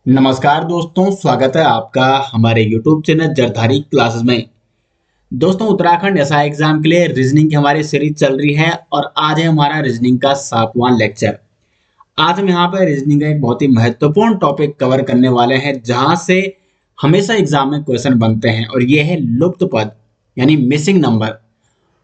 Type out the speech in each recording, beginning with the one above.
नमस्कार दोस्तों, स्वागत है आपका हमारे YouTube चैनल जरधारी क्लासेस में। दोस्तों, उत्तराखंड एसआई एग्जाम के लिए रीजनिंग की हमारी सीरीज चल रही है और आज है हमारा रीजनिंग का 7वां लेक्चर। आज हम यहाँ पर रीजनिंग का एक बहुत ही महत्वपूर्ण टॉपिक कवर करने वाले हैं, जहां से हमेशा एग्जाम में क्वेश्चन बनते हैं, और ये है लुप्त पद यानी मिसिंग नंबर।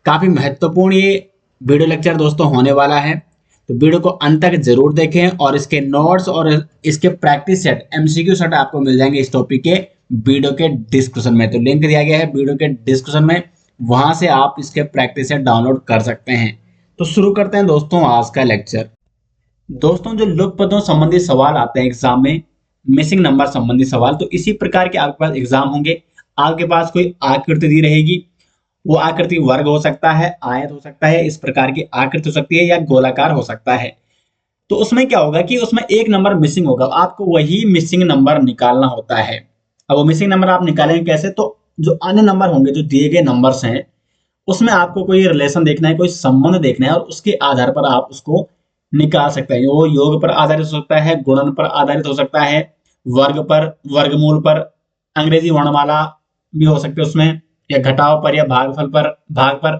काफी महत्वपूर्ण ये वीडियो लेक्चर दोस्तों होने वाला है, तो वीडियो को अंत तक जरूर देखें और इसके नोट्स और इसके प्रैक्टिस सेट एमसीक्यू सेट आपको मिल जाएंगे इस टॉपिक के वीडियो के डिस्क्रिप्शन में। तो लिंक दिया गया है वीडियो के डिस्क्रिप्शन में, वहां से आप इसके प्रैक्टिस सेट डाउनलोड कर सकते हैं। तो शुरू करते हैं दोस्तों आज का लेक्चर। दोस्तों, जो लुप्त पदों संबंधी सवाल आते हैं एग्जाम में, मिसिंग नंबर संबंधी सवाल, तो इसी प्रकार के आपके पास एग्जाम होंगे। आपके पास कोई आकृति दी रहेगी, वो आकृति वर्ग हो सकता है, आयत हो सकता है, इस प्रकार की आकृति हो सकती है, या गोलाकार हो सकता है। तो उसमें क्या होगा कि उसमें एक नंबर मिसिंग होगा, आपको वही मिसिंग नंबर निकालना होता है। अब वो मिसिंग नंबर आप निकालेंगे कैसे? तो जो अन्य नंबर होंगे, जो दिए गए नंबर्स हैं, उसमें आपको कोई रिलेशन देखना है, कोई संबंध देखना है, और उसके आधार पर आप उसको निकाल सकते हैं। वो योग पर आधारित हो सकता है, गुणन पर आधारित हो सकता है, वर्ग पर, वर्गमूल पर, अंग्रेजी वर्णमाला भी हो सकती है उसमें, या घटाव पर, या भागफल पर, भाग पर।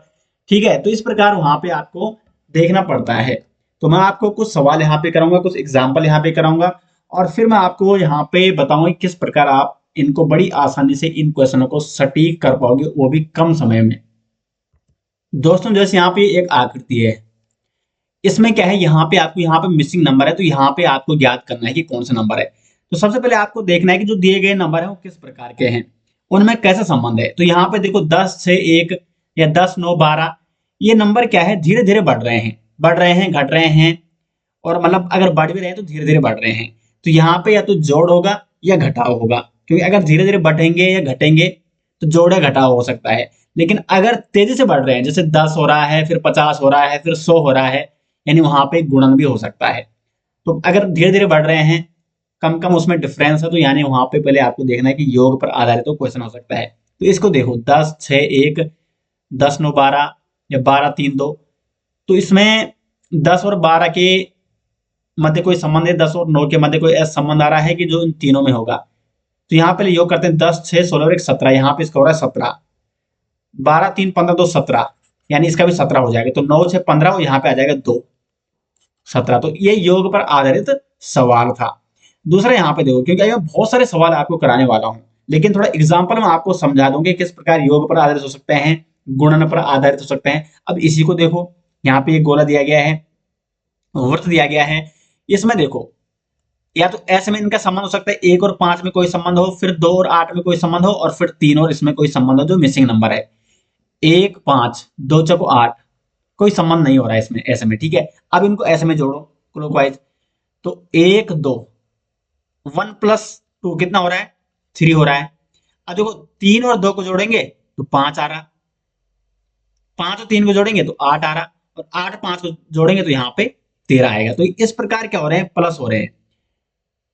ठीक है, तो इस प्रकार वहां पे आपको देखना पड़ता है। तो मैं आपको कुछ सवाल यहाँ पे कराऊंगा, कुछ एग्जाम्पल यहाँ पे कराऊंगा, और फिर मैं आपको यहाँ पे बताऊंगा किस प्रकार आप इनको बड़ी आसानी से इन क्वेश्चनों को सटीक कर पाओगे, वो भी कम समय में। दोस्तों, जैसे यहाँ पे एक आकृति है, इसमें क्या है, यहाँ पे आपको यहाँ पे मिसिंग नंबर है, तो यहाँ पे आपको ज्ञात करना है कि कौन सा नंबर है। तो सबसे पहले आपको देखना है कि जो दिए गए नंबर है वो किस प्रकार के हैं, उनमें कैसा संबंध है। तो यहाँ पे देखो 10 6 1 या 10 9 12, ये नंबर क्या है, धीरे धीरे बढ़ रहे हैं, बढ़ रहे हैं, घट रहे हैं, और मतलब अगर बढ़ भी रहे हैं तो धीरे धीरे बढ़ रहे हैं। तो यहाँ पे या तो जोड़ होगा या घटाव होगा, क्योंकि अगर धीरे धीरे बढ़ेंगे या घटेंगे तो जोड़ या घटाव हो सकता है। लेकिन अगर तेजी से बढ़ रहे हैं, जैसे 10 हो रहा है, फिर 50 हो रहा है, फिर 100 हो रहा है, यानी वहां पे गुणन भी हो सकता है। तो अगर धीरे धीरे बढ़ रहे हैं, कम कम उसमें डिफरेंस है, तो यानी वहां पे पहले आपको देखना है कि योग पर आधारित तो क्वेश्चन हो सकता है। तो इसको देखो 10 6 1, 10 9 12, या 12 3 2। तो इसमें 10 और 12 के मध्य कोई संबंध है, 10 और 9 के मध्य कोई ऐसा संबंध आ रहा है कि जो इन तीनों में होगा। तो यहाँ पे योग करते हैं, 10 6 16 और 1 17, यहाँ पे इसका हो रहा है 17, 12 3 15 2 17, यानी इसका भी 17 हो जाएगा। तो 9 6 15, और यहाँ पे आ जाएगा 2 17। तो ये योग पर आधारित सवाल था। दूसरा यहाँ पे देखो, क्योंकि मैं बहुत सारे सवाल आपको कराने वाला हूँ, लेकिन थोड़ा एग्जाम्पल में आपको समझा दूंगी किस प्रकार योग पर आधारित हो सकते हैं, गुणन पर आधारित हो सकते हैं। अब इसी को देखो, यहाँ पे एक गोला दिया गया है, वृत्त दिया गया है, इसमें देखो या तो ऐसे में इनका संबंध हो सकता है, 1 और 5 में कोई संबंध हो, फिर 2 और 8 में कोई संबंध हो, और फिर 3 और इसमें कोई संबंध हो जो मिसिंग नंबर है। 1 5 2 चौको 8, कोई संबंध नहीं हो रहा है इसमें ऐसे में। ठीक है, अब इनको ऐसे में जोड़ो क्लॉकवाइज। तो 1 2, 1 प्लस 2 कितना हो रहा है, 3 हो रहा है। अब देखो 3 और 2 को जोड़ेंगे तो 5 आ रहा, 5 और 3 को जोड़ेंगे तो 8 आ रहा, और 8 5 को जोड़ेंगे तो यहाँ पे 13 आएगा। तो इस प्रकार क्या हो रहे हैं, प्लस हो रहे हैं।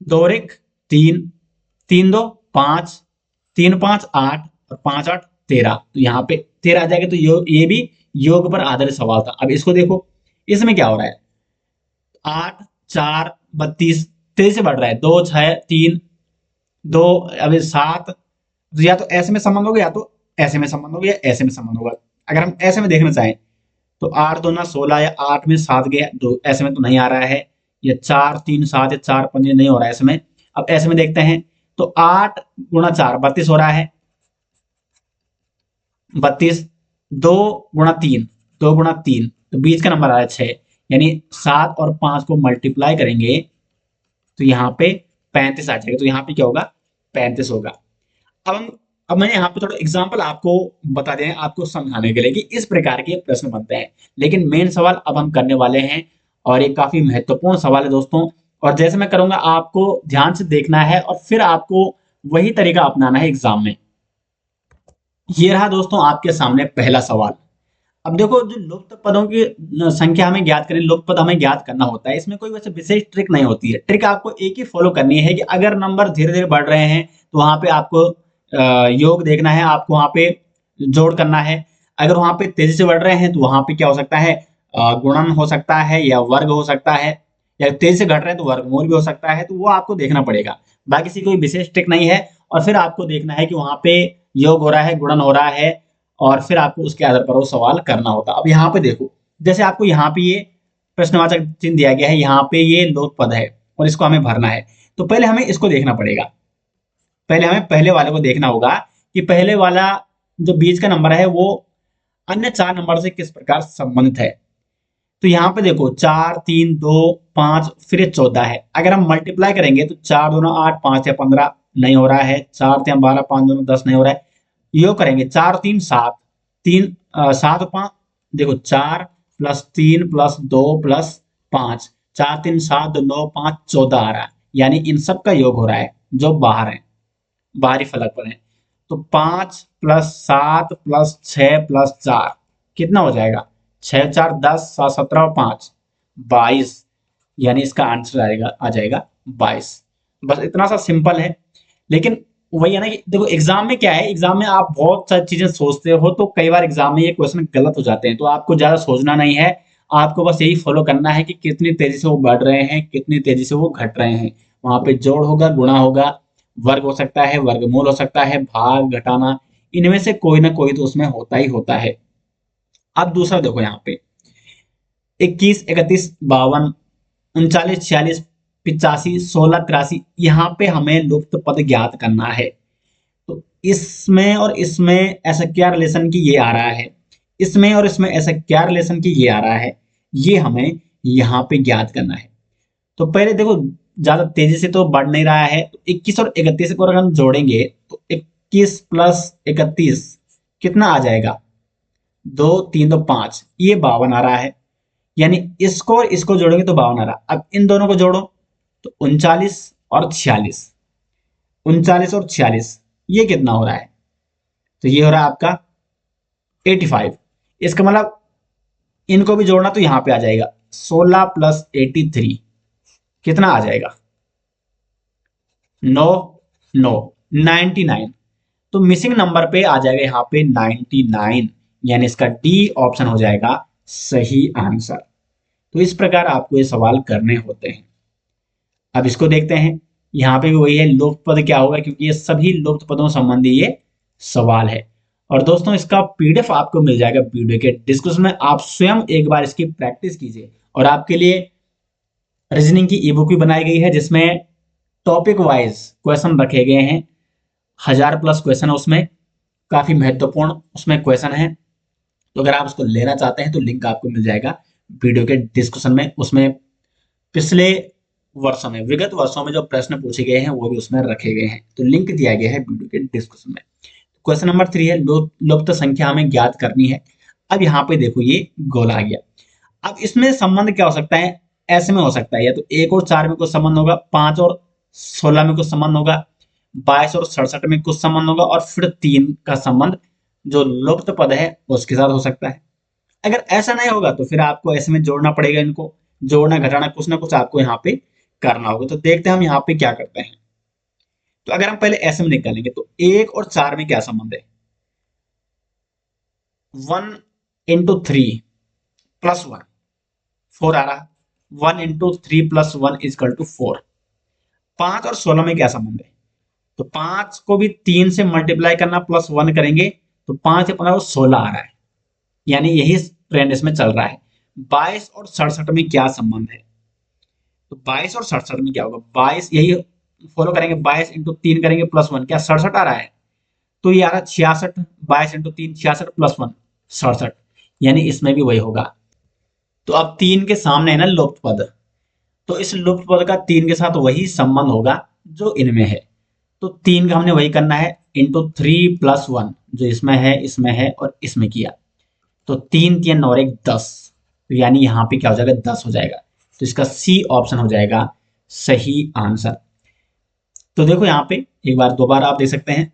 2 और 1 3, 3 2 5, 3 5 8, और 5 8 13, तो यहाँ पे 13 आ जाएगा। तो ये भी योग पर आधारित सवाल था। अब इसको देखो, इसमें क्या हो रहा है, 8 4 32, तेजी से बढ़ रहा है, 2 6 3 2, अभी 7। तो या तो ऐसे में संबंध होगा, या तो ऐसे में संबंध होगा, या ऐसे में संबंध होगा। अगर हम ऐसे में देखना चाहें तो 8 2 16, या 8 में 7 गया, तो ऐसे में तो नहीं आ रहा है। या 4 3 7, या 4 5 नहीं हो रहा है ऐसे में। अब ऐसे में देखते हैं तो 8 गुणा 4 32 हो रहा है, 32, 2 गुणा 3 2 गुणा 3, तो बीच का नंबर आ रहा है 6, यानी 7 और 5 को मल्टीप्लाई करेंगे तो यहाँ पे 35 आ जाएगा। तो यहाँ पे क्या होगा, 35 होगा। अब मैंने यहाँ पे थोड़ा एग्जांपल आपको बता दें, आपको समझाने के लिए कि इस प्रकार के प्रश्न बनते हैं। लेकिन मेन सवाल अब हम करने वाले हैं, और ये काफी महत्वपूर्ण सवाल है दोस्तों। और जैसे मैं करूंगा, आपको ध्यान से देखना है, और फिर आपको वही तरीका अपनाना है एग्जाम में। ये रहा दोस्तों आपके सामने पहला सवाल। अब देखो, जो लुप्त पदों की संख्या हमें ज्ञात करें, लुप्त पद हमें ज्ञात करना होता है, इसमें कोई वैसे विशेष ट्रिक नहीं होती है। ट्रिक आपको एक ही फॉलो करनी है कि अगर नंबर धीरे धीरे बढ़ रहे हैं तो वहां पे आपको योग देखना है, आपको वहां पे जोड़ करना है। अगर वहां पे तेजी से बढ़ रहे हैं तो वहां पे क्या हो सकता है, गुणन हो सकता है, या वर्ग हो सकता है, या तेजी से घट रहे हैं तो वर्गमूल भी हो सकता है, तो वो आपको देखना पड़ेगा। बाकी से कोई विशेष ट्रिक नहीं है। और फिर आपको देखना है कि वहां पे योग हो रहा है, गुणन हो रहा है, और फिर आपको उसके आधार पर वो सवाल करना होगा। अब यहाँ पे देखो, जैसे आपको यहाँ पे ये प्रश्नवाचक चिन्ह दिया गया है, यहाँ पे ये लोक पद है और इसको हमें भरना है। तो पहले हमें इसको देखना पड़ेगा। पहले हमें पहले वाले को देखना होगा कि पहले वाला जो बीच का नंबर है वो अन्य 4 नंबर से किस प्रकार संबंधित है। तो यहाँ पे देखो 4, 3, 2, 5, फिर ये 14 है। अगर हम मल्टीप्लाई करेंगे तो 4 दूना 8, 5 या 15 नहीं हो रहा है, 4 3 12, 5 दूना 10 नहीं हो रहा है। योग करेंगे 4 3 7, 7 5, देखो 4 प्लस 3 प्लस 2 प्लस 5, 4 3 7 9 5 14 आ रहा है। यानी इन सब का योग हो रहा है जो बाहर है, बाहरी फलक पर है। तो 5 प्लस 7 प्लस 6 प्लस 4 कितना हो जाएगा? 6 4 10, 7 17 और 5 22। यानी इसका आंसर आ जाएगा 22। बस इतना सा सिंपल है। लेकिन वही है ना कि देखो एग्जाम में क्या है, एग्जाम में आप बहुत सारी चीजें सोचते हो तो कई बार एग्जाम में ये क्वेश्चन गलत हो जाते हैं। तो आपको ज्यादा सोचना नहीं है, आपको बस यही फॉलो करना है कि कितनी तेजी से वो बढ़ रहे हैं, कितनी तेजी से वो घट रहे हैं। वहां पे जोड़ होगा, गुणा होगा, वर्ग हो सकता है, वर्गमूल हो सकता है, भाग घटाना, इनमें से कोई ना कोई तो उसमें होता ही होता है। अब दूसरा देखो यहाँ पे 21 31 52 39 46 85 16 83, यहाँ पे हमें लुप्त पद ज्ञात करना है। तो इसमें और इसमें ऐसा क्या रिलेशन की ये आ रहा है, इसमें और इसमें ऐसा क्या रिलेशन की ये आ रहा है, ये हमें यहाँ पे ज्ञात करना है। तो पहले देखो ज्यादा तेजी से तो बढ़ नहीं रहा है, तो 21 और 31 को अगर हम जोड़ेंगे तो 21 प्लस 31 कितना आ जाएगा? 2 3 2 5, ये 52 आ रहा है। यानी इसको और इसको जोड़ेंगे तो 52 आ रहा है। अब इन दोनों को जोड़ो तो 39 और 46, 39 और 46 ये कितना हो रहा है? तो ये हो रहा है आपका 85। इसका मतलब इनको भी जोड़ना तो यहां पे आ जाएगा 16 प्लस 83 कितना आ जाएगा? 9 9 99। तो मिसिंग नंबर पे आ जाएगा यहाँ पे 99, यानी इसका डी ऑप्शन हो जाएगा सही आंसर। तो इस प्रकार आपको ये सवाल करने होते हैं। अब इसको देखते हैं, यहाँ पे भी वही है, लुप्त पद क्या होगा, क्योंकि ये सभी लुप्त पदों संबंधी ये सवाल है। और दोस्तों इसका पीडीएफ आपको मिल जाएगा वीडियो के डिस्क्रिप्शन में, आप स्वयं एक बार इसकी प्रैक्टिस कीजिए। और आपके लिए रीजनिंग की ई बुक भी बनाई गई है जिसमें टॉपिक वाइज क्वेश्चन रखे गए हैं, 1000+ क्वेश्चन है उसमें, काफी महत्वपूर्ण उसमें क्वेश्चन है। तो अगर आप उसको लेना चाहते हैं तो लिंक आपको मिल जाएगा वीडियो के डिस्क्रिप्शन में। उसमें पिछले वर्षों में, विगत वर्षों में जो प्रश्न पूछे गए हैं वो भी उसमें रखे गए हैं, तो लिंक दिया गया है वीडियो के डिस्क्रिप्शन में। क्वेश्चन नंबर 3 है लुप्त संख्या हमें ज्ञात करनी है। अब यहाँ पे देखो ये गोल आ गया। अब इसमें संबंध क्या हो सकता है? ऐसे में हो सकता है, या तो 1 और 4 में कुछ संबंध होगा, 5 और 16 में कुछ संबंध होगा, 22 और 67 में कुछ संबंध होगा, और फिर 3 का संबंध जो लुप्त पद है उसके साथ हो सकता है। अगर ऐसा नहीं होगा तो फिर आपको ऐसे में जोड़ना पड़ेगा, इनको जोड़ना घटाना कुछ ना कुछ आपको यहाँ पे करना होगा। तो देखते हैं हम यहाँ पे क्या करते हैं। तो अगर हम पहले ऐसे में निकालेंगे तो 1 और 4 में क्या संबंध है? 1 इंटू 3 प्लस 1 4 आ रहा, 1 इंटू 3 प्लस 1 इजकल टू 4। 5 और 16 में क्या संबंध है? तो 5 को भी 3 से मल्टीप्लाई करना प्लस 1 करेंगे तो 5 या 15 16 आ रहा है, यानी यही ट्रेंड इसमें चल रहा है। 22 और 67 में क्या संबंध है? तो 22 और 67 में क्या होगा? 22 यही फॉलो करेंगे, 22 इंटू 3 करेंगे प्लस 1, क्या 67 आ रहा है? तो ये आ रहा है 66, 22 इंटू 3 66 प्लस 1 67, यानी इसमें भी वही होगा। तो अब 3 के सामने है ना लुप्त पद, तो इस लुप्त पद का 3 के साथ वही संबंध होगा जो इनमें है। तो 3 का हमने वही करना है इंटू 3 प्लस 1, जो इसमें है और इसमें किया। तो 3 3 और 1 10, तो यानी यहाँ पे क्या हो जाएगा? 10 हो जाएगा। तो इसका सी ऑप्शन हो जाएगा सही आंसर। तो देखो यहाँ पे एक बार दोबारा आप देख सकते हैं,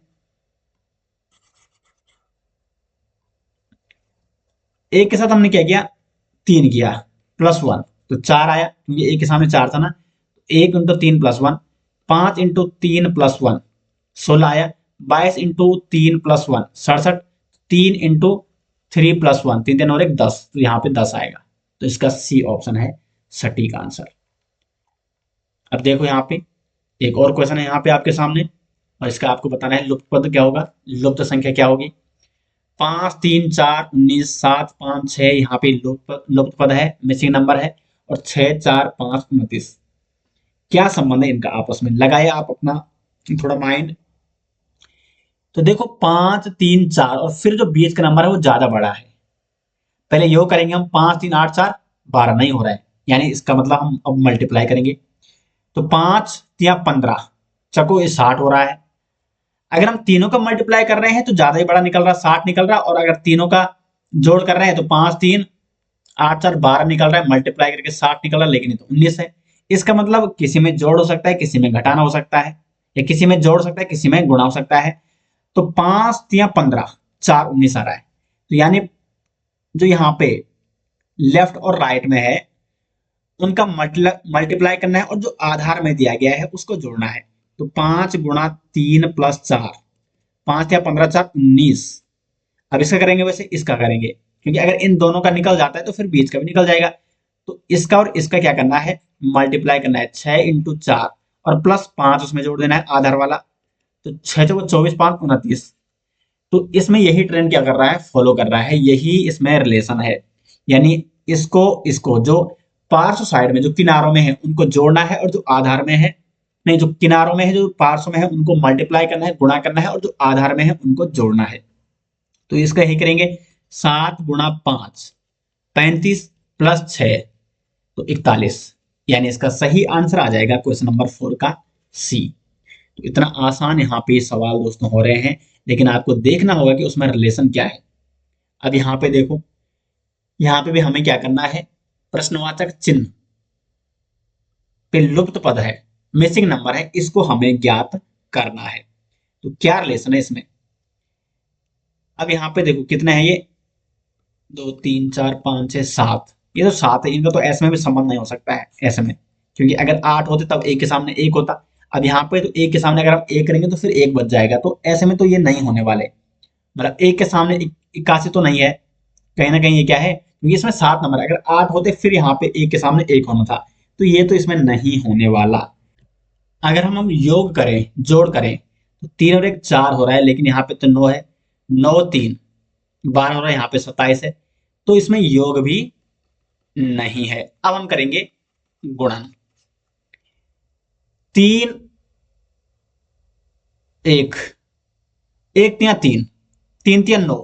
एक के साथ हमने क्या किया? 3 किया प्लस 1, तो 4 आया, क्योंकि एक के सामने 4 था ना। 1 इंटू 3 प्लस 1, 5 इंटू 3 प्लस 1 16 आया, 22 इंटू 3 प्लस 1 67, 3 इंटू 3 प्लस 1 3 3 और 1 10, तो यहाँ पे 10 आएगा। तो इसका सी ऑप्शन है सटीक आंसर। अब देखो यहाँ पे एक और क्वेश्चन है यहाँ पे आपके सामने, और इसका आपको बताना है लुप्त पद क्या होगा, लुप्त संख्या क्या होगी। 5 3 4 19 7 5 6 यहाँ पे लुप्त पद है, मिसिंग नंबर है। और 6 4 5 29, क्या संबंध है इनका आपस में, लगाए आप अपना थोड़ा माइंड। तो देखो 5 3 4 और फिर जो बीच का नंबर है वो ज्यादा बड़ा है। पहले योग करेंगे हम, 5 3 8 4 12 नहीं हो रहा है, यानी इसका मतलब हम अब मल्टीप्लाई करेंगे। तो 5 या 15 चको ये 60 हो रहा है। अगर हम तीनों का मल्टीप्लाई कर रहे हैं तो ज्यादा ही बड़ा निकल रहा है, 60 निकल रहा है। और अगर तीनों का जोड़ कर रहे हैं तो 5 3 8 4 12 निकल रहा है, मल्टीप्लाई करके 60 निकल रहा है, लेकिन ये तो 19 है। इसका मतलब किसी में जोड़ हो सकता है, किसी में घटाना हो सकता है, या किसी में जोड़ सकता है, किसी में गुणा हो सकता है। तो 5 या 15 4 19 आ रहा है। तो यानी जो यहाँ पे लेफ्ट और राइट में है उनका मल्टीप्लाई करना है, और जो आधार में दिया गया है उसको जोड़ना है। तो 5 गुणा 3 प्लस 4, 5 या 15 4 19। अब इसका करेंगे वैसे इसका करेंगे, क्योंकि अगर इन दोनों का निकल जाता है तो फिर बीच का भी निकल जाएगा। तो इसका और इसका क्या करना है, मल्टीप्लाई करना है। 6 इंटू 4 और प्लस 5 उसमें जोड़ देना है आधार वाला। तो 6 चौको 24 5 29। तो इसमें यही ट्रेंड क्या कर रहा है, फॉलो कर रहा है, यही इसमें रिलेशन है। यानी इसको इसको जो पार्श्व साइड में जो किनारों में है उनको जोड़ना है, और जो आधार में है, नहीं जो किनारों में है जो पार्श्व में है उनको मल्टीप्लाई करना है, गुणा करना है, और जो आधार में है उनको जोड़ना है। तो इसका यही करेंगे। 7 गुणा 5 35 प्लस 6 तो 41, यानी इसका सही आंसर आ जाएगा क्वेश्चन नंबर 4 का सी। तो इतना आसान यहाँ पे सवाल दोस्तों हो रहे हैं, लेकिन आपको देखना होगा कि उसमें रिलेशन क्या है। अब यहाँ पे देखो, यहाँ पे भी हमें क्या करना है, प्रश्नवाचक चिन्ह पे लुप्त पद है, मिसिंग नंबर है, इसको हमें ज्ञात करना है। तो क्या रिलेशन है इसमें। अब यहाँ पे देखो कितने हैं ये, 2 3 4 5 6 7, ये तो 7 है। इनका तो ऐसे में भी संबंध नहीं हो सकता है ऐसे में, क्योंकि अगर 8 होते तब एक के सामने एक होता। अब यहाँ पे तो एक के सामने अगर हम एक करेंगे तो फिर एक बच जाएगा, तो ऐसे में तो ये नहीं होने वाले। मतलब एक के सामने 81 तो नहीं है, कहीं ना कहीं ये क्या है, क्योंकि इसमें 7 नंबर है। अगर 8 होते फिर यहाँ पे एक के सामने एक होना था, तो ये तो इसमें नहीं होने वाला। अगर हम योग करें, जोड़ करें, तो 3 और 1 4 हो रहा है, लेकिन यहाँ पे तो 9 है। 9 3 12 हो रहा है, यहाँ पे 27 है, तो इसमें योग भी नहीं है। अब हम करेंगे गुणन। 3 1 1 3 3 3 3 9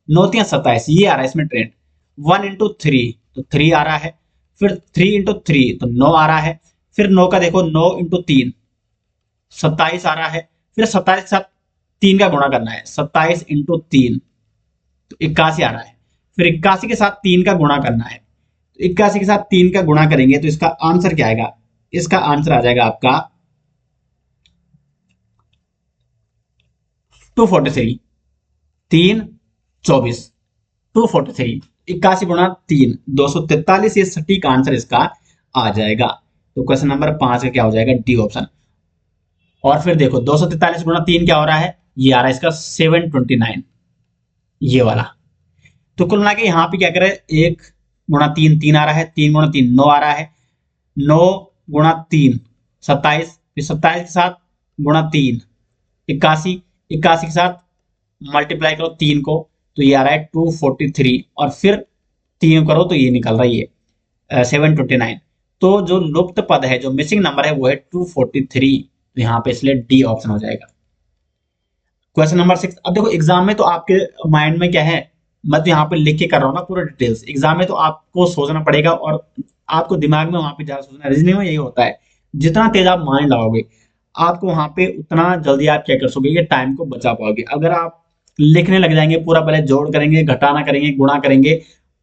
9 3 27, ये आ रहा है इसमें ट्रेंड। 1 इंटू 3 तो 3 आ रहा है, फिर 3 इंटू 3 तो 9 आ रहा है, फिर 9 का देखो 9 इंटू 3 27 आ रहा है, फिर 27 के साथ 3 का गुणा करना है, 27 इंटू 3 तो 81 आ रहा है, फिर 81 के साथ 3 का गुणा करना है। तो 81 के साथ 3 का गुणा करेंगे तो इसका आंसर क्या आएगा, इसका आंसर आ जाएगा आपका 243। 3 24 243, 81 गुणा 3 243, ये सटीक आंसर इसका आ जाएगा। तो क्वेश्चन नंबर 5 का क्या हो जाएगा, डी ऑप्शन। और फिर देखो 243 गुणा 3 क्या हो रहा है, ये आ रहा है इसका 729, ये वाला। तो कुल मिला के यहाँ पे क्या करें, 1 गुणा 3 3 आ रहा है, 3 गुणा 3 9 आ रहा है, 9 गुणा 3 27, फिर 27 के साथ गुणा 3 81, 81 के साथ मल्टीप्लाई करो 3 को, तो ये आ रहा है 243, और फिर 3 करो तो ये निकल रहा है 729। तो जो लुप्त पद है, जो मिसिंग नंबर है वो है 243। तो यहाँ पे इसलिए डी ऑप्शन हो जाएगा। Question number 6। अब देखो एग्जाम में तो आपके माइंड में क्या है, मैं तो यहाँ पे लिख के कर रहा हूँ ना पूरा डिटेल्स। एग्जाम में तो आपको सोचना पड़ेगा, और आपको दिमाग में वहां पे ज्यादा सोचना। रीजनिंग में यही होता है, जितना तेज आप माइंड लगाओगे आपको वहां पे उतना जल्दी आप क्या कर सकोगे, टाइम को बचा पाओगे। अगर आप लिखने लग जाएंगे पूरा, पहले जोड़ करेंगे, घटाना करेंगे, गुणा करेंगे,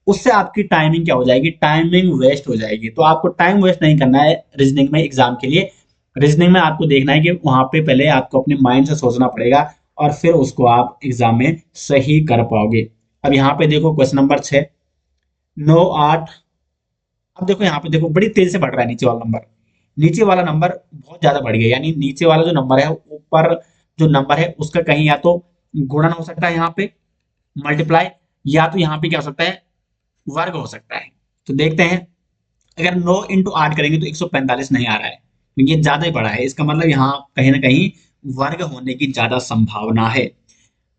उससे आपकी टाइमिंग क्या हो जाएगी, टाइमिंग वेस्ट हो जाएगी। तो आपको टाइम वेस्ट नहीं करना है रीजनिंग में एग्जाम के लिए। रीजनिंग में आपको देखना है कि वहां पे पहले आपको अपने माइंड से सोचना पड़ेगा, और फिर उसको आप एग्जाम में सही कर पाओगे। अब यहाँ पे देखो क्वेश्चन नंबर 6 9 8। अब देखो यहाँ पे देखो बड़ी तेज से बढ़ रहा है नीचे वाला नंबर, नीचे वाला नंबर बहुत ज्यादा बढ़ गया। यानी नीचे वाला जो नंबर है, ऊपर जो नंबर है उसका कहीं या तो गुणन हो सकता है यहाँ पे, मल्टीप्लाई, या तो यहाँ पे क्या हो सकता है, वर्ग हो सकता है। तो देखते हैं, अगर 9 इंटू 8 करेंगे तो 145 नहीं आ रहा है, क्योंकि ये ज्यादा ही बड़ा है, इसका मतलब यहाँ कहीं ना कहीं वर्ग होने की ज्यादा संभावना है।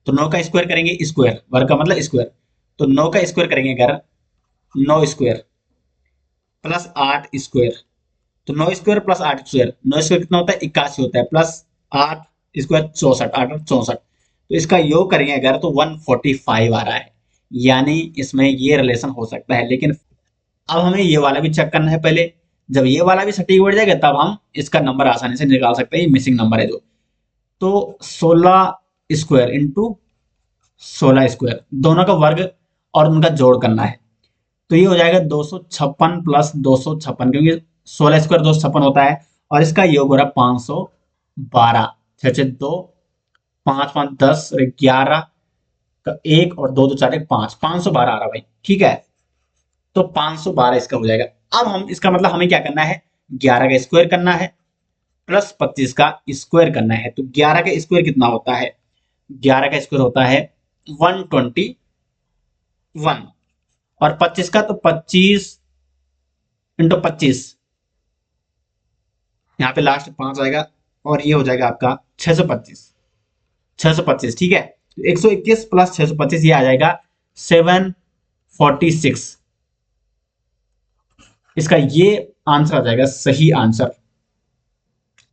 तो 9 का स्क्वायर करेंगे, स्क्वायर वर्ग का मतलब स्क्वायर, तो 9 का स्क्वायर करेंगे अगर, 9 स्क्वायर प्लस 8 स्क्वायर, तो 9 स्क्वायर प्लस 8 स्क्वायर, 9 स्क्वायर कितना होता है 81 होता है, प्लस 8 स्क्वायर 64, 8 64, तो इसका योग करेंगे अगर तो 145 आ रहा है। यानी इसमें ये रिलेशन हो सकता है, लेकिन अब हमें ये वाला भी चेक करना है पहले। जब ये वाला भी सटीक बैठ जाएगा तब हम इसका नंबर आसानी से निकाल सकते हैं, ये मिसिंग नंबर है जो। तो 16 स्क्वायर इंटू 16 स्क्वायर, दोनों का वर्ग और उनका जोड़ करना है। तो ये हो जाएगा 256 प्लस 256, क्योंकि 16 स्क्वायर 256 होता है, और इसका योग हो रहा है 512, 6 6 2, 5 5 10 और 11 का एक, और 2 2 4 1 5, 512 आ रहा भाई, ठीक है। तो 512 इसका हो जाएगा। अब हम इसका मतलब हमें क्या करना है, 11 का स्क्वायर करना है प्लस 25 का स्क्वायर करना है। तो 11 का स्क्वायर कितना होता है, 11 का स्क्वायर होता है 121, और 25 का तो 25 इंटू 25, यहाँ पे लास्ट 5 आएगा, और ये हो जाएगा आपका 625, 625, ठीक है। तो 121 प्लस 625 ये आ जाएगा 746, इसका ये आंसर आ जाएगा, सही आंसर।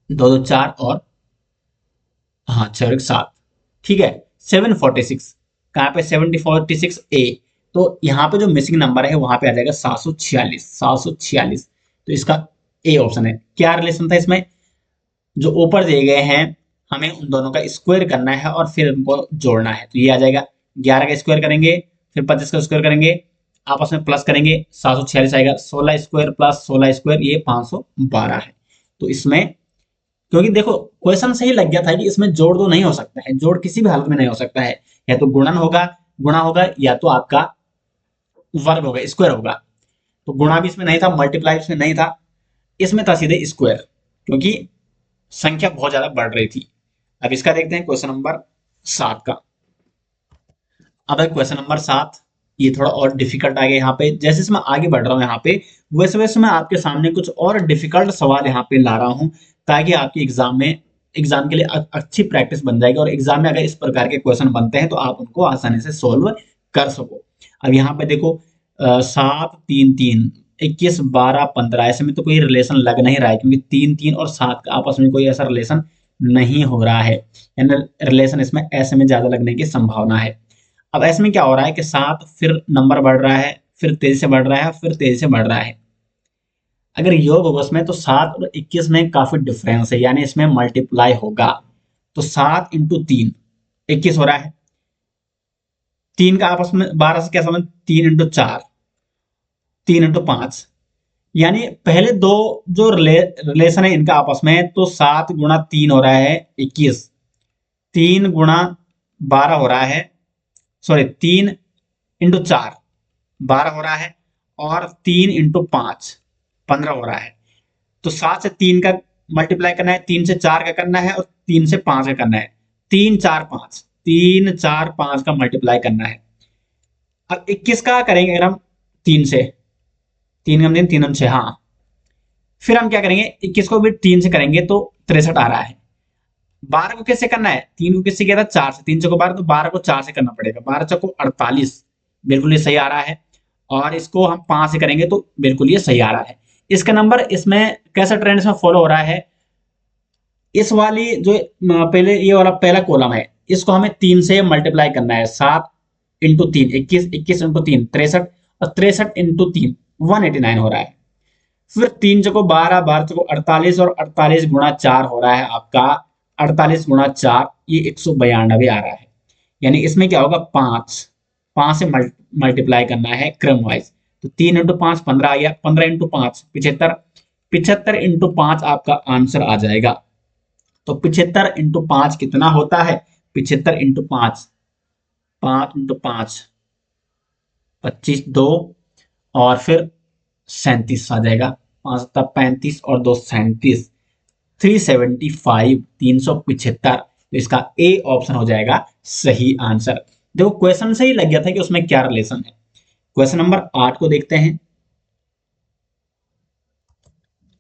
2 2 4 और हाँ 6 1 7, ठीक है। 746 कहाँ पे, 746 ए, तो यहाँ पे जो मिसिंग नंबर है वहां पे आ जाएगा 746, 746, तो इसका ए ऑप्शन है। क्या रिलेशन था इसमें, जो ऊपर दिए गए हैं हमें उन दोनों का स्क्वायर करना है और फिर उनको जोड़ना है। तो ये आ जाएगा 11 का स्क्वायर करेंगे, फिर 25 का स्क्वायर करेंगे, आपस में प्लस करेंगे, 746 आएगा, 16 स्क्वायर प्लस 16 स्क्वायर ये 512 है। तो इसमें क्योंकि देखो क्वेश्चन सही लग गया था कि इसमें जोड़ तो नहीं हो सकता है, जोड़ किसी भी हालत में नहीं हो सकता है, या तो गुणन होगा, गुणा होगा, या तो आपका वर्ग होगा, स्क्वायर होगा। तो गुणा भी इसमें नहीं था, मल्टीप्लाई इसमें नहीं था, इसमें था सीधे स्क्वायर, क्योंकि संख्या बहुत ज्यादा बढ़ रही थी। अब इसका देखते हैं क्वेश्चन नंबर 7 का। अब है क्वेश्चन नंबर 7, ये थोड़ा और डिफिकल्ट आ गया यहाँ पे। जैसे जैसे मैं आगे बढ़ रहा हूँ यहाँ पे, वैसे वैसे मैं आपके सामने कुछ और डिफिकल्ट सवाल यहाँ पे ला रहा हूँ, ताकि आपकी एग्जाम के लिए अच्छी प्रैक्टिस बन जाएगी, और एग्जाम में अगर इस प्रकार के क्वेश्चन बनते हैं तो आप उनको आसानी से सोल्व कर सको। अब यहाँ पे देखो 7 3 3 21 12 15, ऐसे में तो कोई रिलेशन लग नहीं रहा है, क्योंकि 3 3 और 7 का आपस में कोई ऐसा रिलेशन नहीं हो रहा है, यानी रिलेशन इसमें ऐसे में ज्यादा लगने की संभावना है। अब ऐसे में क्या हो रहा है कि 7 फिर नंबर बढ़ रहा है, फिर तेजी से बढ़ रहा है, फिर तेजी से बढ़ रहा है। अगर योग होगा उसमें तो 7 और 21 में काफी डिफरेंस है, यानी इसमें मल्टीप्लाई होगा। तो 7 इंटू 3 21 हो रहा है, 3 का आपस में 12 से क्या समझ, 3 इंटू 4, 3 इंटू 5, यानी पहले दो जो रिलेशन है इनका आपस में, तो 7 गुणा 3 हो रहा है 21, 3 गुणा 12 हो रहा है, सॉरी 3 इंटू 4 12 हो रहा है, और 3 इंटू 5 15 हो रहा है। तो 7 से 3 का मल्टीप्लाई करना है, 3 से 4 का करना है, और 3 से 5 का करना है, 3 4 5, 3 4 5 का मल्टीप्लाई करना है। अब 21 का करेंगे अगर हम 3 से, 3 हम 3 हम 6, हाँ। फिर हम क्या करेंगे, 21 को भी 3 से करेंगे तो 63 आ रहा है। 12 को किससे करना है, 3 को किससे किया था, 4 से, 3 चौको 12, तो 12 को 4 से करना पड़ेगा, 12 चौको 48, बिल्कुल ये सही आ रहा है। और इसको हम 5 से करेंगे तो बिल्कुल ये सही आ रहा है। इसका नंबर इसमें कैसा ट्रेंड इसमें फॉलो हो रहा है, इस वाली जो पहले ये वाला पहला कॉलम है, इसको हमें 3 से मल्टीप्लाई करना है, 7 इंटू 3 21, 21 इंटू 3 63, और 63 इंटू 3 189 हो रहा है। फिर 3 चौको 12, 12 चौको 48, और 48 गुणा 4 हो रहा है आपका, 48 गुणा 4 ये 192 आ रहा है। यानी इसमें क्या होगा, 5 5 से मल्टीप्लाई करना है क्रम वाइज। तो 3 इंटू 5 15 आ गया, 15 इंटू 5 75, 75 इंटू 5 आपका आंसर आ जाएगा। तो 75 इंटू 5 कितना होता है, 75 इंटू 5, 5 इंटू 5 25 2, और फिर 37 आ जाएगा, 5 7 35 और 2 37, 375 375। तो इसका ए ऑप्शन हो जाएगा सही आंसर। देखो क्वेश्चन से ही लग गया था कि उसमें क्या रिलेशन है। क्वेश्चन नंबर 8 को देखते हैं।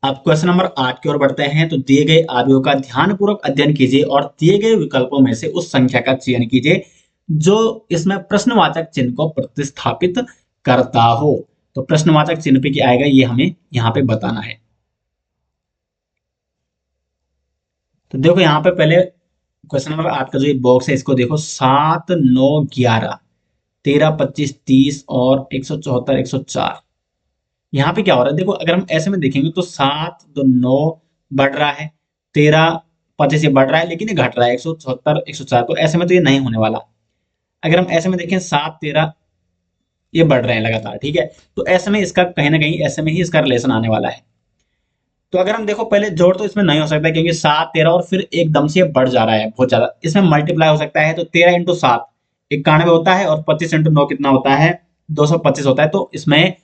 अब क्वेश्चन नंबर 8 की ओर बढ़ते हैं। तो दिए गए आव्यूह का ध्यानपूर्वक अध्ययन कीजिए और दिए गए विकल्पों में से उस संख्या का चयन कीजिए जो इसमें प्रश्नवाचक चिन्ह को प्रतिस्थापित करता हो। तो प्रश्नवाचक चिन्ह पे क्या आएगा ये हमें यहाँ पे बताना है। तो देखो यहाँ पे पहले क्वेश्चन नंबर 8 का जो ये बॉक्स है इसको देखो, 7, 9, 11, 13, 25, 30 और 174, 104। यहाँ पे क्या हो रहा है देखो, अगर हम ऐसे में देखेंगे तो 7 तो 9 बढ़ रहा है, 13 25 ये बढ़ रहा है, लेकिन ये घट रहा है 174 104। तो ऐसे में तो ये नहीं होने वाला। अगर हम ऐसे में देखें 7 13 ये बढ़ रहे हैं लगातार, ठीक है। तो ऐसे में इसका कहीं ना कहीं ऐसे में ही इसका रिलेशन आने वाला है। तो अगर हम देखो पहले जोड़ तो इसमें नहीं हो सकता क्योंकि 7 13 और फिर एकदम से बढ़ जा रहा है बहुत ज्यादा। इसमें मल्टीप्लाई हो सकता है, तो 13 इंटू 7 91 होता है और 25 इंटू 9 कितना होता है 225 होता है। तो इसमें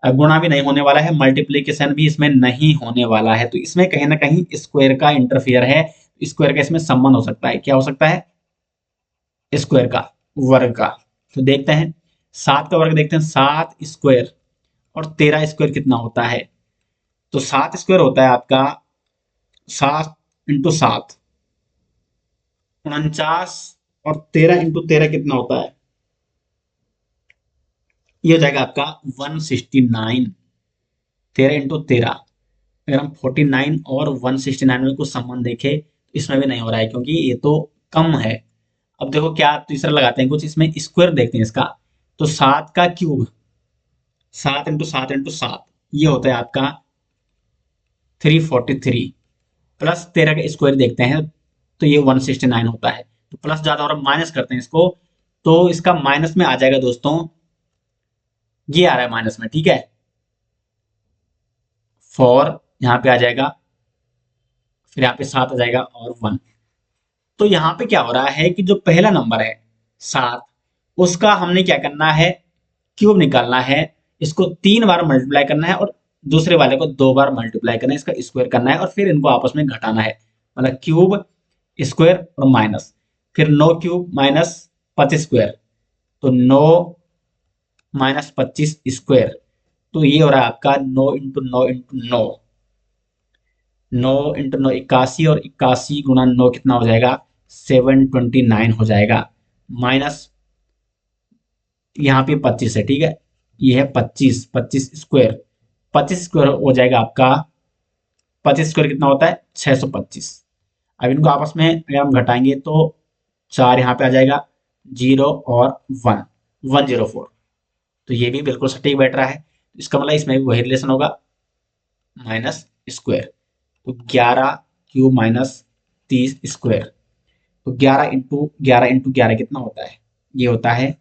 गुणा भी नहीं होने वाला है, मल्टीप्लीकेशन भी इसमें नहीं होने वाला है। तो इसमें कहीं ना कहीं स्क्वायर का इंटरफियर है, स्क्वायर का इसमें संबंध हो सकता है। क्या हो सकता है? स्क्वायर का, वर्ग का। तो देखते हैं 7 का वर्ग देखते हैं, 7 स्क्वायर और 13 स्क्वायर कितना होता है। तो 7 स्क्वायर होता है आपका 7 इंटू 7 49 और 13 इंटू 13 कितना होता है, ये हो जाएगा आपका 169। 13 इंटू 13, अगर हम 49 और 169 में कुछ संबंध देखें तो इसमें भी नहीं हो रहा है क्योंकि ये तो कम है। अब देखो क्या तीसरा लगाते हैं कुछ, इसमें स्क्वायर देखते हैं इसका। तो 7 का क्यूब, 7 इंटू 7 इंटू 7 ये होता है आपका 343 प्लस 13 का स्क्वायर देखते हैं तो ये 169 होता है। तो प्लस ज्यादा और माइनस करते हैं इसको, तो इसका माइनस में आ जाएगा दोस्तों, ये आ रहा है माइनस में, ठीक है। 4 यहाँ पे आ जाएगा, फिर यहाँ पे 7 आ जाएगा और 1। तो यहाँ पे क्या हो रहा है कि जो पहला नंबर है 7, उसका हमने क्या करना है, क्यूब निकालना है। इसको 3 बार मल्टीप्लाई करना है और दूसरे वाले को 2 बार मल्टीप्लाई करना है, इसका स्क्वायर करना है और फिर इनको आपस में घटाना है। मतलब क्यूब स्क्वायर और माइनस, फिर 9 क्यूब माइनस 25 स्क्वायर, तो 9 माइनस 25 स्क्वायर। तो ये हो रहा है आपका 9 इंटू 9 इंटू 9, 9 इंटू 9 81 और 81 गुणा 9 कितना हो जाएगा 729 हो जाएगा। माइनस यहाँ पे 25 है, ठीक है। ये है 25, 25 स्क्वायर, 25 स्क्वायर हो जाएगा आपका, 25 स्क्वायर कितना होता है 625। अब इनको आपस में अगर हम घटाएंगे तो 4 यहाँ पे आ जाएगा, 0 और 1, 104। तो ये भी बिल्कुल सटीक बैठ रहा है। इसका मतलब इसमें भी वही रिलेशन होगा, माइनस स्क्वायर। तो 11 क्यूब माइनस 30 स्क्वायर, तो 11 इंटू 11 कितना होता है, ये होता है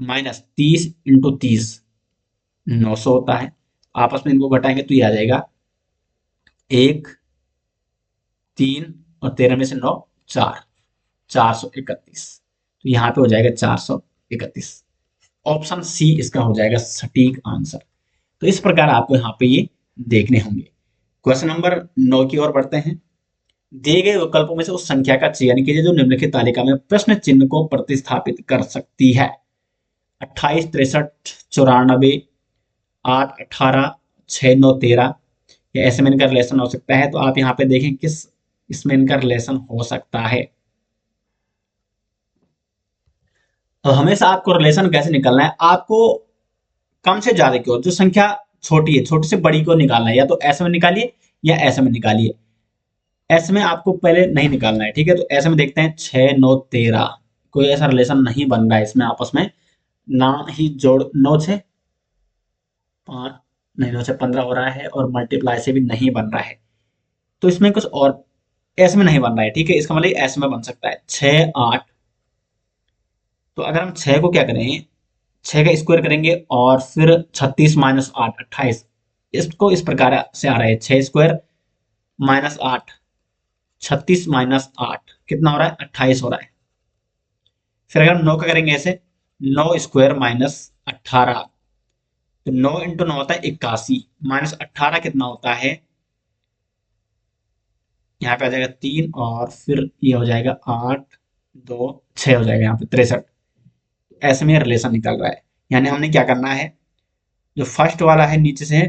माइनस 30 इंटू 30 900 होता है। आपस में इनको घटाएंगे तो ये आ जाएगा 1 3 और 13 में से 9 4, 431। तो यहाँ पे हो जाएगा 431। ऑप्शन सी इसका हो जाएगा सटीक आंसर। तो इस प्रकार आपको यहाँ पे ये देखने होंगे। क्वेश्चन नंबर 9 की ओर बढ़ते हैं। दिए गए विकल्पों में से उस संख्या का चयन कीजिए जो निम्नलिखित तालिका में प्रश्न चिन्ह को प्रतिस्थापित कर सकती है। 28 63 94 8 18 6 9 13, या ऐसे में इनका रिलेशन हो सकता है। तो आप यहाँ पे देखें किस इसमें इनका रिलेशन हो सकता है। तो हमेशा आपको रिलेशन कैसे निकालना है, आपको कम से ज्यादा की ओर जो संख्या छोटी है छोटी से बड़ी को निकालना है, या तो ऐसे में निकालिए या ऐसे में निकालिए। ऐसे में आपको पहले नहीं निकालना है, ठीक है। तो ऐसे में देखते हैं 6 9 13, कोई ऐसा रिलेशन नहीं बन रहा है इसमें आपस में, ना ही जोड़ 9 6 5 नहीं, 9 से 15 हो रहा है और मल्टीप्लाई से भी नहीं बन रहा है। तो इसमें कुछ और ऐसे में नहीं बन रहा है, ठीक है। इसका मतलब ऐसे में बन सकता है 6 8। तो अगर हम 6 को क्या करें, 6 का स्क्वायर करेंगे और फिर 36 माइनस 8 28, इसको इस प्रकार से आ रहा है 6 स्क्वायर माइनस 8, 36 माइनस 8 कितना हो रहा है 28 हो रहा है। फिर अगर हम 9 का करेंगे ऐसे, 9 स्क्वायर माइनस 18, तो 9 इंटू 9 होता है 81 माइनस 18 कितना होता है, यहाँ पे आ जाएगा 3 और फिर ये हो जाएगा 8 2 6 हो जाएगा यहाँ पे 63। ऐसे में रिलेशन निकल रहा है। यानी हमने क्या करना है, जो फर्स्ट वाला है नीचे से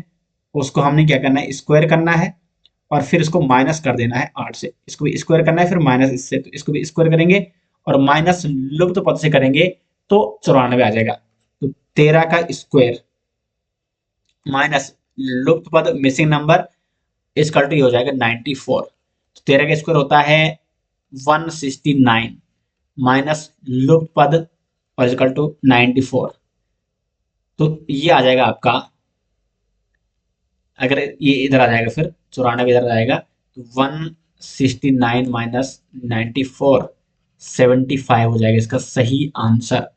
उसको हमने क्या करना है, स्क्वायर करना है और फिर इसको माइनस कर देना है 8 से। इसको भी स्क्वायर करना है फिर माइनस इससे, तो इसको भी स्क्वायर करेंगे और माइनस लुप्त पद से करेंगे तो 94 आ जाएगा। तो 13 का स्क्वायर माइनस लुप्त पद मिसिंग नंबर इसका टू हो जाएगा 94। तो 13 का स्क्वायर होता है 169 माइनस लुप्त पद और इक्वल टू 94। तो ये आ जाएगा आपका, अगर ये इधर आ जाएगा फिर 94 इधर आ जाएगा तो 169 माइनस 94 75 हो जाएगा इसका सही आंसर।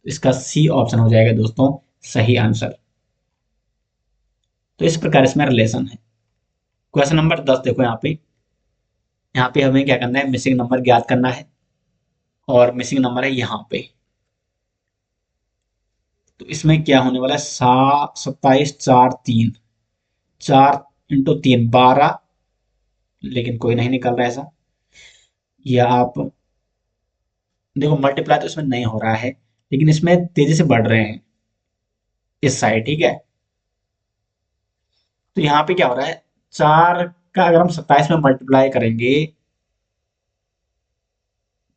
इसका सी ऑप्शन हो जाएगा दोस्तों सही आंसर। तो इस प्रकार इसमें रिलेशन है। क्वेश्चन नंबर 10 देखो यहाँ पे हमें क्या करना है, मिसिंग नंबर ज्ञात करना है और मिसिंग नंबर है यहाँ पे। तो इसमें क्या होने वाला है, 27 4 3, 4 इंटू 3 12, लेकिन कोई नहीं निकल रहा है ऐसा। या आप देखो मल्टीप्लाई तो इसमें नहीं हो रहा है, लेकिन इसमें तेजी से बढ़ रहे हैं इस साइड, ठीक है। तो यहाँ पे क्या हो रहा है, 4 का अगर हम 27 में मल्टीप्लाई करेंगे,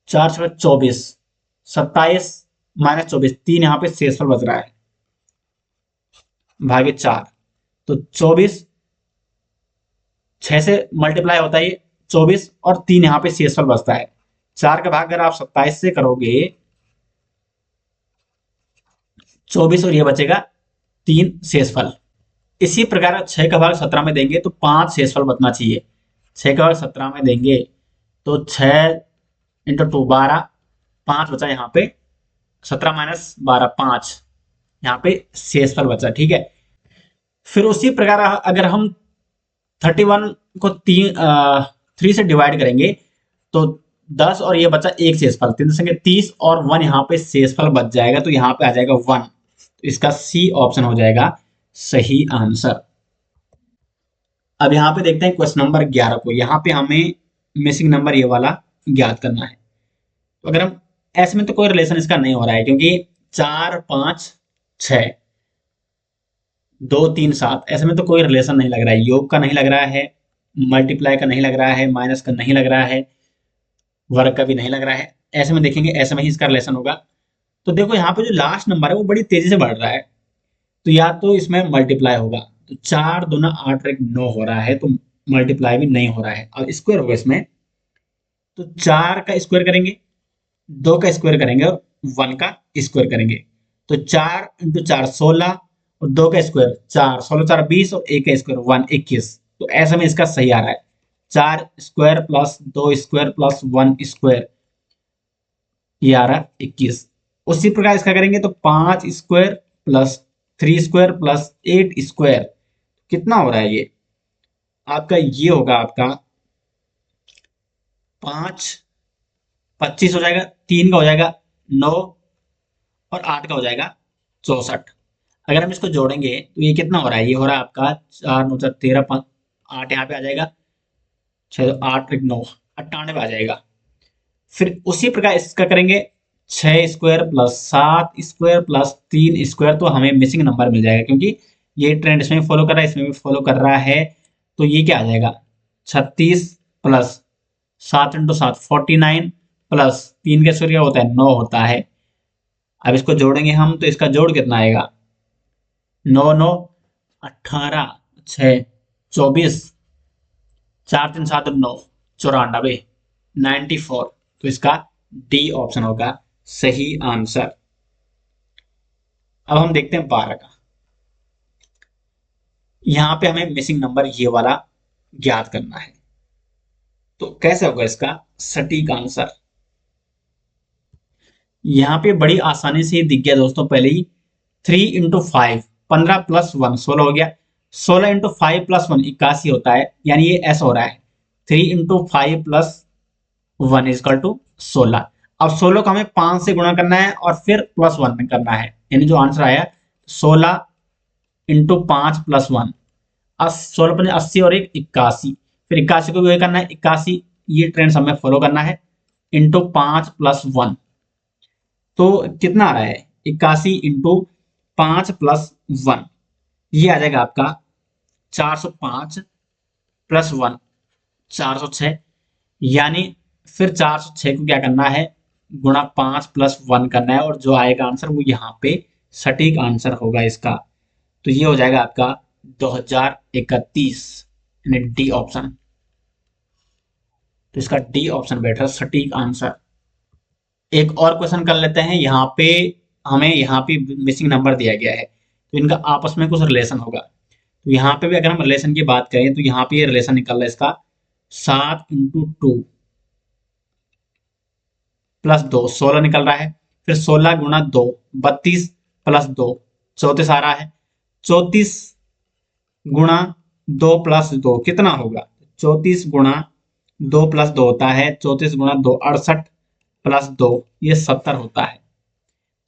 4 से 24, 27 माइनस 24, 3 यहाँ पे शेषफल बच रहा है भागे 4। तो 24 6 से मल्टीप्लाई होता है ये 24 और 3 यहाँ पे शेषफल बचता है। 4 का भाग अगर आप 27 से करोगे 24 और ये बचेगा 3 शेषफल। इसी प्रकार 6 का भाग 17 में देंगे तो 5 शेषफल बचना चाहिए। 6 का भाग 17 में देंगे तो 6 इंटू 2 12, 5 बचा यहाँ पे, 17 माइनस 12 5 यहाँ पे शेषफल बचा, ठीक है। फिर उसी प्रकार अगर हम 31 को 3 से डिवाइड करेंगे तो 10 और ये बचा एक शेषफल, 3 संगे 30 और 1 यहाँ पे शेषफल बच जाएगा, तो यहाँ पे आ जाएगा 1। तो इसका सी ऑप्शन हो जाएगा सही आंसर। अब यहाँ पे देखते हैं क्वेश्चन नंबर 11 को। यहाँ पे हमें मिसिंग नंबर ये वाला ज्ञात करना है। तो अगर हम ऐसे में तो कोई रिलेशन इसका नहीं हो रहा है, क्योंकि 4 5 6 2 3 7, ऐसे में तो कोई रिलेशन नहीं लग रहा है। योग का नहीं लग रहा है, मल्टीप्लाई का नहीं लग रहा है, माइनस का नहीं लग रहा है, वर्ग का भी नहीं लग रहा है। ऐसे में देखेंगे ऐसे में ही इसका रिलेशन होगा। तो देखो यहाँ पे जो लास्ट नंबर है वो बड़ी तेजी से बढ़ रहा है, तो या तो इसमें मल्टीप्लाई होगा। तो 4 दूना 8 और 1 9 हो रहा है, तो मल्टीप्लाई भी नहीं हो रहा है। अब स्क्वायर होगा इसमें, तो 4 का स्क्वायर करेंगे, 2 का स्क्वायर करेंगे और 1 का स्क्वायर करेंगे। तो 4 इंटू 4 16 और 2 का स्क्वायर 4, 16 4 20 और 1 का स्क्वायर 1 21। तो ऐसे में इसका सही आ रहा है 4 square plus 2 square plus 1 square, ये आ रहा 21। उसी प्रकार इसका करेंगे तो 5 square plus 3 square plus 8 square, कितना हो रहा है ये आपका, ये होगा आपका 5 25 हो जाएगा, 3 का हो जाएगा 9 और 8 का हो जाएगा 64। अगर हम इसको जोड़ेंगे तो ये कितना हो रहा है, ये हो रहा है आपका 4 9 13 5 8 यहाँ पे आ जाएगा, 6 8 1 9 98 आ जाएगा। फिर उसी प्रकार इसका करेंगे 6 square plus 7 square plus 3 square, तो हमें मिसिंग नंबर मिल जाएगा, क्योंकि ये ट्रेंड इसमें फॉलो कर रहा है, इसमें भी फॉलो कर रहा है। तो ये क्या आ जाएगा 36 प्लस 7 इंटू 7 49 प्लस 3 का स्क्वायर क्या होता है 9 होता है। अब इसको जोड़ेंगे हम तो इसका जोड़ कितना आएगा 9 9 18 6 24 4 3 7 9 94 94। तो इसका डी ऑप्शन होगा सही आंसर। अब हम देखते हैं 12 का। यहां पे हमें मिसिंग नंबर ये वाला ज्ञात करना है। तो कैसे होगा इसका सटीक आंसर, यहां पे बड़ी आसानी से दिख गया दोस्तों। पहले ही 3 इंटू 5 15 प्लस 1 16 हो गया, 16 इंटू 5 प्लस 1 81 होता है, यानी ये ऐसा हो रहा है 3 इंटू 5 प्लस 1 इजकल टू 16। अब 16 को हमें 5 से गुणा करना है और फिर प्लस 1 में करना है, यानी जो आंसर आया 16 इंटू 5 प्लस 1, 16 पंजे 80 और 1 81। फिर 81 को भी वही करना है 81, ये ट्रेंड हमें फॉलो करना है, इंटू 5 प्लस 1। तो कितना आ रहा है 81 इंटू 5 प्लस 1, ये आ जाएगा आपका 405 प्लस 1 406, यानी फिर 406 को क्या करना है, गुणा 5 प्लस 1 करना है, और जो आएगा आंसर वो यहाँ पे सटीक आंसर होगा इसका। तो ये हो जाएगा आपका 2031, यानी डी ऑप्शन। तो इसका डी ऑप्शन बैठा सटीक आंसर। एक और क्वेश्चन कर लेते हैं। यहाँ पे हमें यहाँ पे मिसिंग नंबर दिया गया है, तो इनका आपस में कुछ रिलेशन होगा। तो यहाँ पे भी अगर हम रिलेशन की बात करें तो यहाँ पे ये रिलेशन निकल रहा है इसका 7 × 2 प्लस 2 16 निकल रहा है। फिर 16 गुणा 2 32 प्लस 2 34 आ रहा है। 34 गुणा 2 प्लस 2 कितना होगा, 34 गुणा 2 प्लस 2 होता है 34 गुणा 2 68 प्लस 2 ये 70 होता है।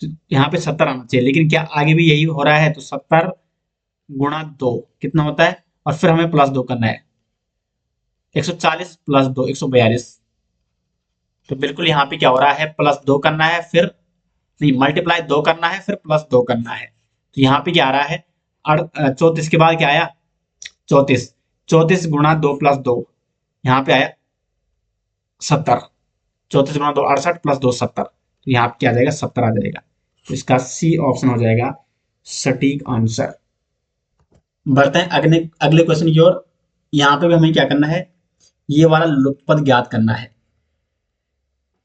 तो यहाँ पे 70 आना चाहिए, लेकिन क्या आगे भी यही हो रहा है, तो 70 गुणा 2 कितना होता है, और फिर हमें प्लस 2 करना है 140 प्लस 2 142। तो बिल्कुल यहाँ पे क्या हो रहा है, प्लस 2 करना है, फिर नहीं मल्टीप्लाई 2 करना है, फिर प्लस 2 करना है। तो यहाँ पे क्या आ रहा है, 34 के बाद क्या आया 34, 34 गुणा 2 प्लस 2 यहाँ पे आया 70, 34 गुणा 2 68 प्लस 2 70। तो यहाँ पे क्या आ जाएगा 70 आ जाएगा। तो इसका सी ऑप्शन हो जाएगा सटीक आंसर। बढ़ते हैं अगले अगले क्वेश्चन की ओर। यहाँ पे भी हमें क्या करना है, ये वाला लुप्त पद ज्ञात करना है।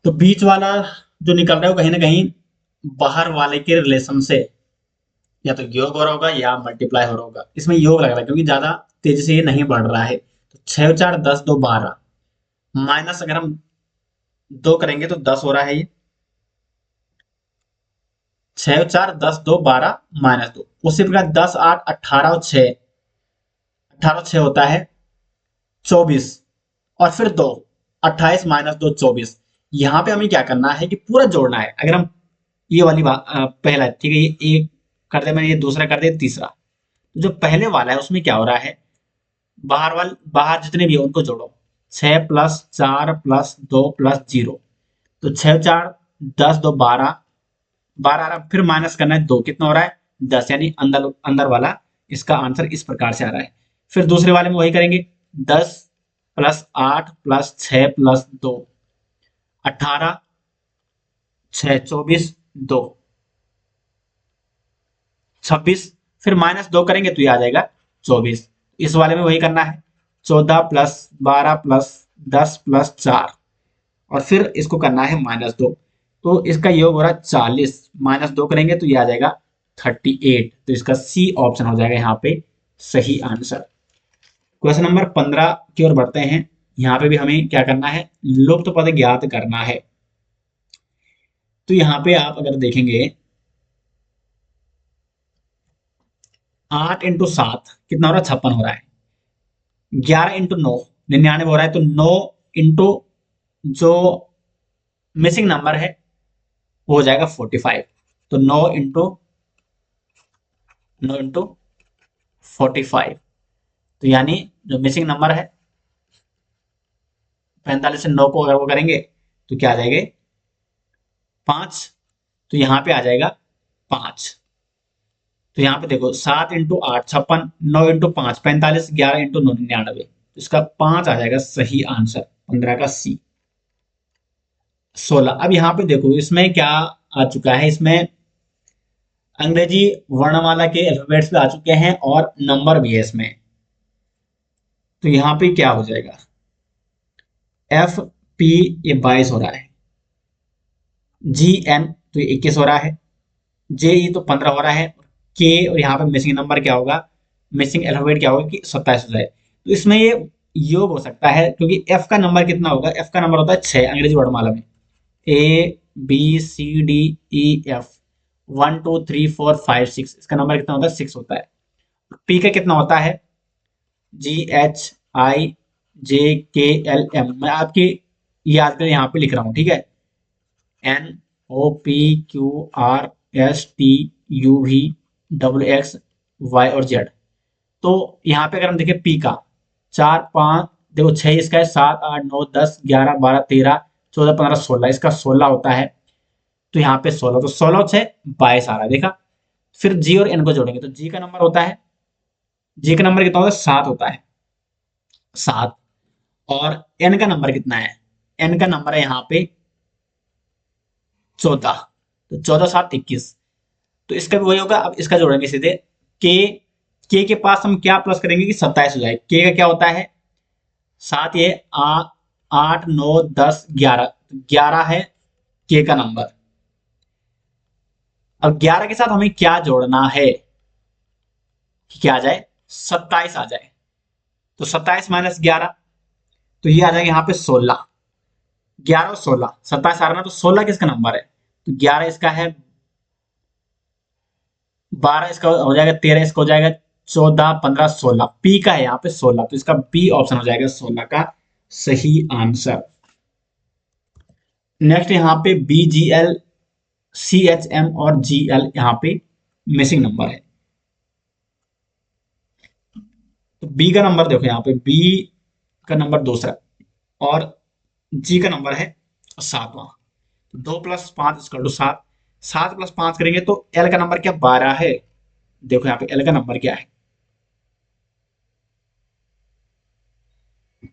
तो बीच वाला जो निकल रहा है वो कहीं ना कहीं बाहर वाले के रिलेशन से या तो योग हो रहा होगा या मल्टीप्लाई हो रहा होगा। इसमें योग लग रहा है क्योंकि ज्यादा तेजी से ये नहीं बढ़ रहा है। तो 6 4 10 2 12 माइनस अगर हम 2 करेंगे तो 10 हो रहा है ये। 6 4 10 2 12 माइनस 2, उसी प्रकार 10 8 18 और 6 18 6 होता है 24, और फिर 2 28 माइनस 2 24। यहाँ पे हमें क्या करना है कि पूरा जोड़ना है। अगर हम ये वाली बात पहला ठीक है, ये एक कर दे, मैंने ये दूसरा कर दे तीसरा। तो जो पहले वाला है उसमें क्या हो रहा है, बाहर जितने भी है उनको जोड़ो। 6 प्लस 4 प्लस 2 प्लस 0, तो 6 4 10 2 12 12 आ रहा, फिर माइनस करना है 2 कितना हो रहा है 10, यानी अंदर अंदर वाला इसका आंसर इस प्रकार से आ रहा है। फिर दूसरे वाले में वही करेंगे 10 प्लस 8 प्लस 6 प्लस 2 18 6 24 2 26, फिर माइनस 2 करेंगे तो ये आ जाएगा 24। इस वाले में वही करना है 14 प्लस 12 प्लस 10 प्लस 4, और फिर इसको करना है माइनस 2। तो इसका योग हो रहा है 40, माइनस 2 करेंगे तो ये आ जाएगा 38। तो इसका सी ऑप्शन हो जाएगा यहाँ पे सही आंसर। क्वेश्चन नंबर 15 की ओर बढ़ते हैं। यहाँ पे भी हमें क्या करना है, लुप्त पद ज्ञात करना है। तो यहाँ पे आप अगर देखेंगे 8 × 7 कितना हो रहा है 56 हो रहा है। 11 × 9 99 हो रहा है। तो 9 इंटू जो मिसिंग नंबर है वो हो जाएगा 45। तो 9 इंटू 45, तो यानी जो मिसिंग नंबर है 45 से 9 को अगर वो करेंगे तो क्या आ जाएगा 5। तो यहाँ पे आ जाएगा 5। तो यहाँ पे देखो 7 × 8 56, 9 × 5 45, 11 × 9 99। इसका 5 आ जाएगा सही आंसर 15 का सी। 16, अब यहाँ पे देखो इसमें क्या आ चुका है, इसमें अंग्रेजी वर्णमाला के अल्फाबेट्स भी आ चुके हैं और नंबर भी है इसमें। तो यहाँ पे क्या हो जाएगा, एफ पी ये 22 हो रहा है, जी एन तो ये 21 हो रहा है, जे ई तो 15 हो रहा है, के और यहाँ पे मिसिंग नंबर क्या होगा, मिसिंग अल्फाबेट क्या होगा कि 27 हो जाए। तो इसमें ये योग हो सकता है क्योंकि एफ का नंबर कितना होगा, एफ का नंबर होता है 6 अंग्रेजी वर्णमाला में, A B C D E F 1 2 3 4 5 6, इसका नंबर कितना होता है 6 होता है। पी का कितना होता है, जी एच आई जे के एल एम, मैं आपकी याद कर यहाँ पे लिख रहा हूँ ठीक है, N O P Q R S T U V W X Y और जेड। तो यहाँ पे अगर हम देखें पी का 4 5 देखो 6 इसका है, 7 8 9 10 11 12 13 14 15 16, इसका 16 होता है। तो यहाँ पे 16, तो 16 6 22 आ रहा है देखा। फिर जी और एन को जोड़ेंगे तो जी का नंबर होता है जी का नंबर कितना होता है, 7 होता है, 7। और एन का नंबर कितना है, एन का नंबर है यहाँ पे 14। तो 14 7 21। तो इसका भी वही होगा। अब इसका जोड़ेंगे सीधे, के के पास हम क्या प्लस करेंगे कि 27 हो जाए। के का क्या होता है, 7 ये 8 9 10 11, 11 है के का नंबर। अब 11 के साथ हमें क्या जोड़ना है कि क्या आ जाए, 27 आ जाए। तो 27 माइनस 11, तो ये आ जाएगा यहाँ पे 16। 11 और 16, 27 आ रहा ना, तो 16 किसका नंबर है, तो 11 इसका है, 12 इसका हो जाएगा, 13 इसका हो जाएगा, 14 15 16, पी का है यहाँ पे 16, तो इसका बी ऑप्शन हो जाएगा 16 का सही आंसर। नेक्स्ट यहाँ पे B G L C H M और जी एल यहाँ पे मिसिंग नंबर है। तो बी का नंबर देखो, यहाँ पे बी का नंबर दूसरा और जी का नंबर है 7वां। तो 2 + 5 = 7, 7 + 5 करेंगे तो एल का नंबर क्या 12 है। देखो यहाँ पे एल का नंबर क्या है,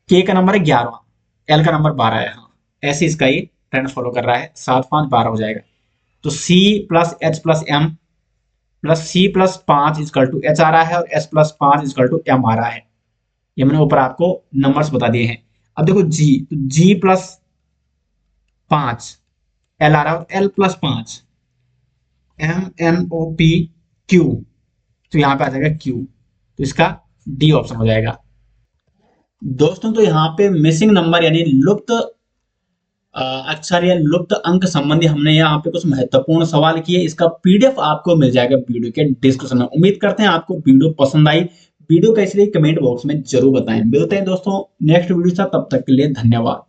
के का नंबर है 11वां, एल का नंबर 12 है। हाँ, ऐसे इसका ये ट्रेंड फॉलो कर रहा है, 7 5 12 हो जाएगा। तो C plus H plus M plus C plus 5 = H आ रहा है, और एच प्लस 5 = एम आ रहा है। ये मैंने ऊपर आपको नंबर्स बता दिए हैं। अब देखो जी, तो जी प्लस 5 एल आ रहा है, और L plus 5 M N O P Q, तो यहाँ पे आ जाएगा क्यू, तो इसका डी ऑप्शन हो जाएगा। दोस्तों तो यहाँ पे मिसिंग नंबर यानी लुप्त अक्षर या लुप्त अंक संबंधी हमने यहाँ पे कुछ महत्वपूर्ण सवाल किए। इसका पीडीएफ आपको मिल जाएगा वीडियो के डिस्क्रिप्शन में। उम्मीद करते हैं आपको वीडियो पसंद आई। वीडियो कैसी रही कमेंट बॉक्स में जरूर बताएं। मिलते हैं दोस्तों नेक्स्ट वीडियो से, तब तक के लिए धन्यवाद।